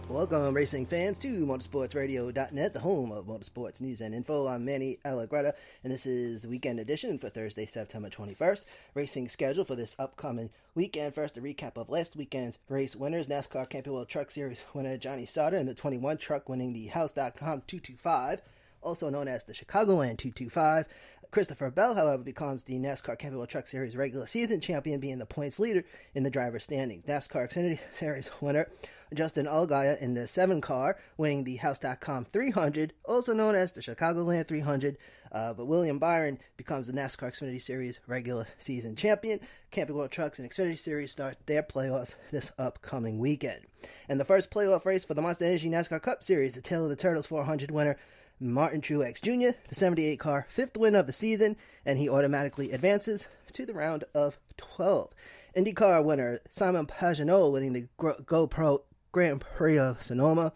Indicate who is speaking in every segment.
Speaker 1: Welcome, racing fans, to motorsportsradio.net, the home of motorsports news and info. I'm Manny Allegretta, and this is the weekend edition for Thursday, September 21st. Racing schedule for this upcoming weekend. First, a recap of last weekend's race winners. NASCAR Camping World Truck Series winner Johnny Sauter in the 21 truck, winning the House.com 225, also known as the Chicagoland 225. Christopher Bell, however, becomes the NASCAR Camping World Truck Series regular season champion, being the points leader in the driver's standings. NASCAR Xfinity Series winner Justin Allgaier in the 7 car, winning the House.com 300, also known as the Chicagoland 300. But William Byron becomes the NASCAR Xfinity Series regular season champion. Camping World Trucks and Xfinity Series start their playoffs this upcoming weekend. And the first playoff race for the Monster Energy NASCAR Cup Series, the Tale of the Turtles 400 winner Martin Truex Jr., the 78 car, 5th win of the season, and he automatically advances to the round of 12. IndyCar winner Simon Pagenaud winning the GoPro Grand Prix of Sonoma.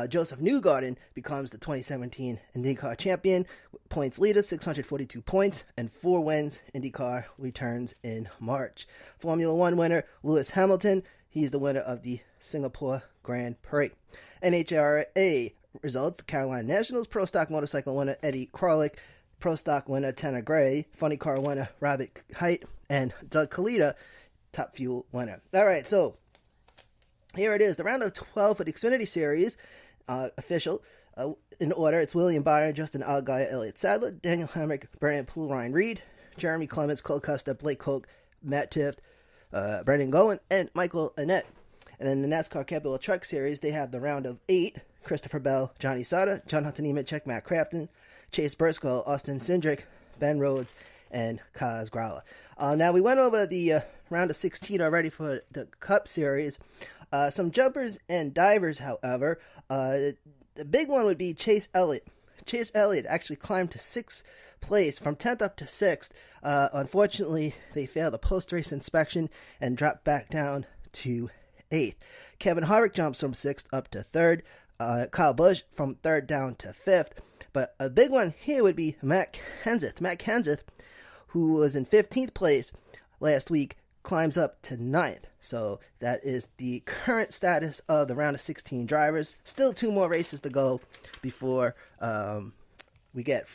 Speaker 1: Joseph Newgarden becomes the 2017 IndyCar champion, points leader, 642 points, and 4 wins. IndyCar returns in March. Formula One winner Lewis Hamilton, he's the winner of the Singapore Grand Prix. NHRA results: Carolina Nationals Pro Stock Motorcycle winner Eddie Kralik, Pro Stock winner Tanner Gray, Funny Car winner Robert Height, and Doug Kalita, Top Fuel winner. All right, so here it is, the round of 12 for the Xfinity Series, official. In order, it's William Byron, Justin Allgaier, Elliott Sadler, Daniel Hemrick, Brandon Poole, Ryan Reed, Jeremy Clements, Cole Custer, Blake Koch, Matt Tifft, Brendan Gowen, and Michael Annett. And then the NASCAR Camping World Truck Series, they have the round of 8. Christopher Bell, Johnny Sauter, John Hunter Nemechek, Matt Crafton, Chase Briscoe, Austin Cindric, Ben Rhodes, and Kaz Growler. Now, we went over the round of 16 already for the Cup Series. Some jumpers and divers, however. The big one would be Chase Elliott. Chase Elliott actually climbed to 6th place, from 10th up to 6th. Unfortunately, they failed the post-race inspection and dropped back down to 8th. Kevin Harvick jumps from 6th up to 3rd. Kyle Busch from 3rd down to 5th. But a big one here would be Matt Kenseth. Matt Kenseth, who was in 15th place last week, climbs up to 9th. So that is the current status of the round of 16 drivers. Still 2 more races to go before we get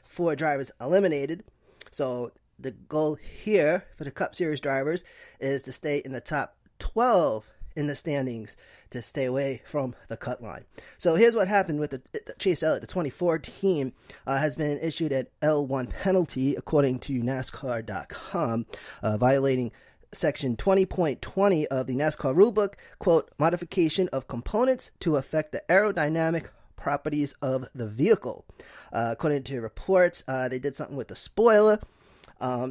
Speaker 1: 4 drivers eliminated. So the goal here for the Cup Series drivers is to stay in the top 12 in the standings, to stay away from the cut line. So here's what happened with the Chase Elliott. The 24 team has been issued an L1 penalty, according to NASCAR.com, violating Section 20.20 of the NASCAR rulebook, quote, modification of components to affect the aerodynamic properties of the vehicle. According to reports, they did something with the spoiler.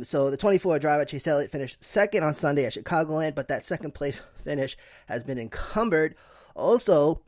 Speaker 1: So the 24 driver, Chase Elliott, finished 2nd on Sunday at Chicagoland, but that 2nd place finish has been encumbered. Also,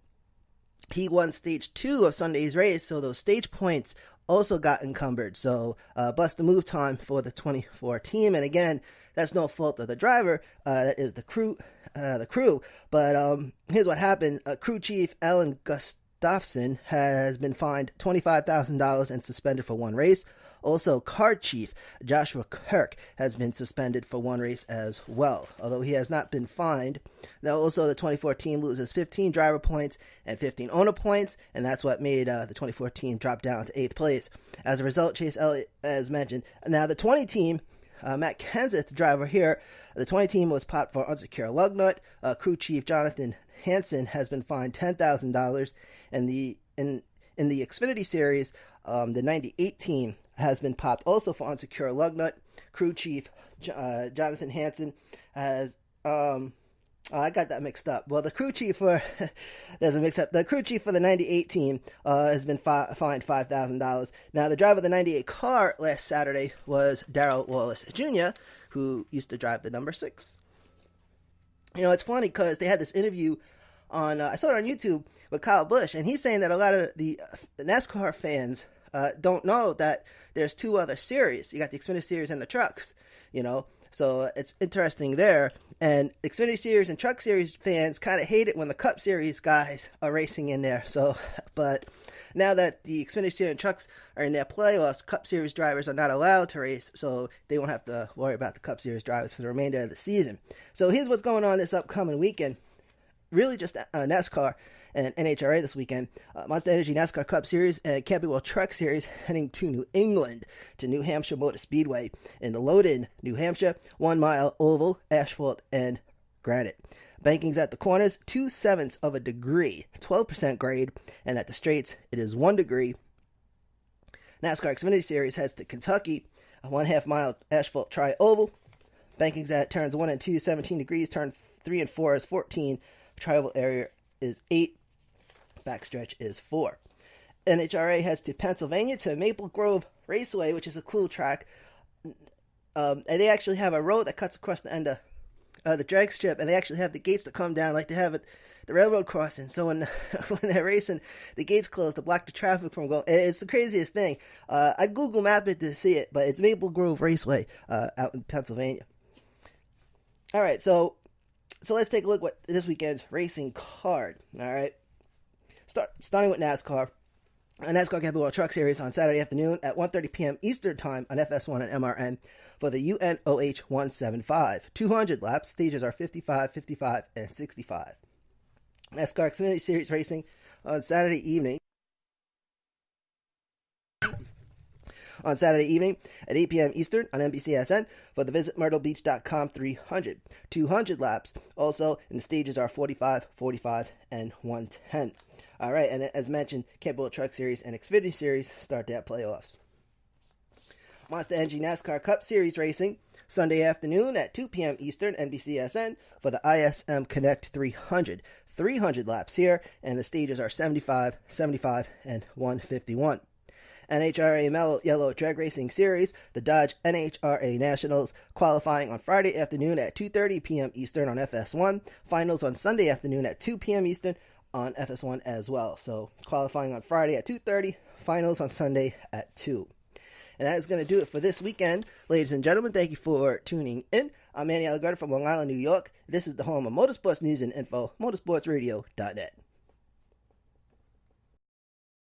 Speaker 1: he won stage 2 of Sunday's race, so those stage points also got encumbered. So bust the move time for the 24 team. And again, that's no fault of the driver. That is the crew. But here's what happened. Crew chief Alan Gustafson has been fined $25,000 and suspended for 1 race. Also, car chief Joshua Kirk has been suspended for 1 race as well, although he has not been fined. Now, also, the 24 team loses 15 driver points and 15 owner points, and that's what made the 24 team drop down to 8th place. As a result, Chase Elliott, as mentioned. Now, the 20 team, Matt Kenseth, the driver here, the 20 team was popped for unsecure lug nut. Crew chief Jonathan Hansen has been fined $10,000, and in the Xfinity Series, the 98 team has been popped also for unsecure lug nut. Crew chief Jonathan Hansen has I got that mixed up. Well, the crew chief for there's a mix up. The crew chief for the 98 team has been fined $5,000. Now, the driver of the 98 car last Saturday was Darrell Wallace Jr., who used to drive the number 6. You know, it's funny because they had this interview on I saw it on YouTube with Kyle Busch, and he's saying that a lot of the NASCAR fans don't know that there's 2 other series. You got the Xfinity Series and the trucks, you know. So it's interesting there. And Xfinity Series and Truck Series fans kind of hate it when the Cup Series guys are racing in there. So, but now that the Xfinity Series and Trucks are in their playoffs, Cup Series drivers are not allowed to race, so they won't have to worry about the Cup Series drivers for the remainder of the season. So here's what's going on this upcoming weekend. really just NASCAR and NHRA this weekend. Monster Energy NASCAR Cup Series and Camping World Truck Series heading to New England, to New Hampshire Motor Speedway in the Loudon, New Hampshire, 1 mile oval, asphalt, and granite. Bankings at the corners, 2/7 of a degree, 12% grade, and at the straights, it is 1 degree. NASCAR Xfinity Series heads to Kentucky, a 1/2 mile asphalt tri-oval. Bankings at turns 1 and 2, 17 degrees, turn 3 and 4 is 14, tri-oval area is 8, backstretch is 4. NHRA heads to Pennsylvania to Maple Grove Raceway, which is a cool track. And they actually have a road that cuts across the end of the drag strip, and they actually have the gates that come down like they have at the railroad crossing. So when they're racing, the gates close to block the traffic from going. It's the craziest thing. I'd Google map it to see it, but it's Maple Grove Raceway out in Pennsylvania. All right, so let's take a look at this weekend's racing card. All right, starting with NASCAR. A NASCAR Camping World Truck Series on Saturday afternoon at 1:30 p.m. Eastern Time on FS1 and MRN for the UNOH 175. 200 laps. Stages are 55, 55, and 65. NASCAR Xfinity Series racing on Saturday evening. On Saturday evening at 8 p.m. Eastern on NBCSN for the VisitMyrtleBeach.com 300. 200 laps. Also, and the stages are 45, 45, and 110. All right, and as mentioned, Camping World Truck Series and Xfinity Series start their playoffs. Monster Energy NASCAR Cup Series racing Sunday afternoon at 2 p.m. Eastern, NBCSN for the ISM Connect 300. 300 laps here, and the stages are 75, 75, and 151. NHRA Mellow Yellow Drag Racing Series, the Dodge NHRA Nationals, qualifying on Friday afternoon at 2:30 p.m. Eastern on FS1. Finals on Sunday afternoon at 2 p.m. Eastern on FS1 as well. So qualifying on Friday at 2:30, finals on Sunday at 2. And that is going to do it for this weekend. Ladies and gentlemen, thank you for tuning in. I'm Manny Allegretti from Long Island, New York. This is the home of motorsports news and info, motorsportsradio.net.